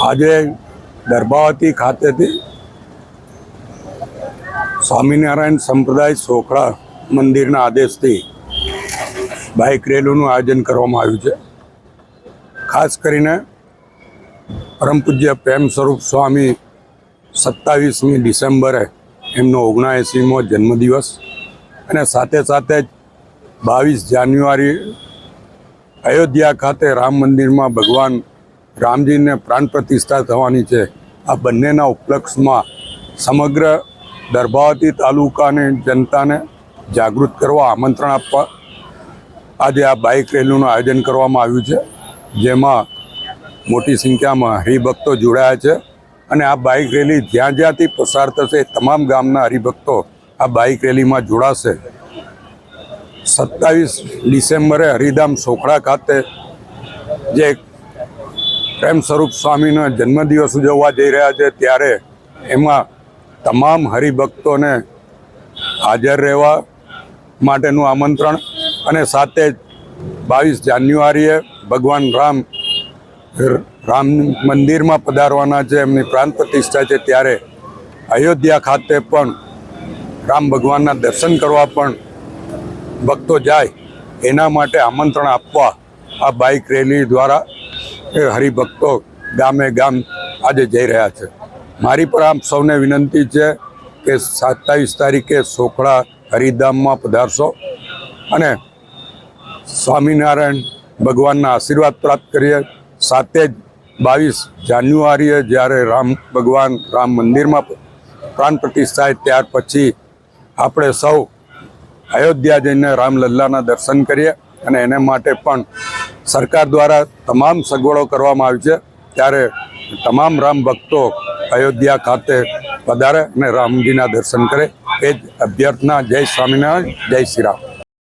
આજે દરબાવતી ખાતેથી સ્વામિનારાયણ સંપ્રદાય સોખડા મંદિરના આદેશથી બાઇક રેલીનું આયોજન કરવામાં આવ્યું છે. ખાસ કરીને પરમ પૂજ્ય પ્રેમ સ્વરૂપ સ્વામી 27મી ડિસેમ્બરે એમનો 79મો જન્મદિવસ અને સાથે સાથે જ 22 જાન્યુઆરી અયોધ્યા ખાતે રામ મંદિરમાં ભગવાન રામજીને પ્રાણ પ્રતિષ્ઠા થવાની છે. આ બંનેના ઉપલક્ષમાં સમગ્ર દરબાવતી તાલુકાની જનતાને જાગૃત કરવા, આમંત્રણ આપવા આજે આ બાઇક રેલીનું આયોજન કરવામાં આવ્યું છે, જેમાં મોટી સંખ્યામાં હરિભક્તો જોડાયા છે. અને આ બાઇક રેલી જ્યાં જ્યાંથી પસાર થશે તમામ ગામના હરિભક્તો આ બાઇક રેલીમાં જોડાશે. 27 ડિસેમ્બરે હરિધામ સોખડા ખાતે જે પ્રેમ સ્વરૂપ સ્વામીનો જન્મદિવસ ઉજવવા જઈ રહ્યા છે, ત્યારે એમાં તમામ હરિભક્તોને હાજર રહેવા માટેનું આમંત્રણ અને સાથે જ 22 જાન્યુઆરીએ ભગવાન રામ મંદિરમાં પધારવાના છે, એમની પ્રાણ પ્રતિષ્ઠા છે, ત્યારે અયોધ્યા ખાતે પણ રામ ભગવાનના દર્શન કરવા પણ ભક્તો જાય એના માટે આમંત્રણ આપવા આ બાઇક રેલી દ્વારા હરિભક્તો ગામે ગામ આજે જઈ રહ્યા છે. મારી પર આપ સૌને વિનંતી છે કે 27 તારીખે સોખડા હરિધામમાં પધારશો અને સ્વામિનારાયણ ભગવાનના આશીર્વાદ પ્રાપ્ત કરીએ. સાથે જ 22 જાન્યુઆરીએ જ્યારે ભગવાન રામ મંદિરમાં પ્રાણ પ્રતિષ્ઠા થાય ત્યાર પછી આપણે સૌ અયોધ્યા જઈને રામલલ્લાના દર્શન કરીએ અને એને માટે પણ સરકાર દ્વારા તમામ સગવડો કરવામાં આવી છે. ત્યારે તમામ રામ ભક્તો અયોધ્યા ખાતે પધારે અને રામજીના દર્શન કરે એ જ અભ્યર્થના. જય સ્વામિનારાયણ, જય શ્રી રામ.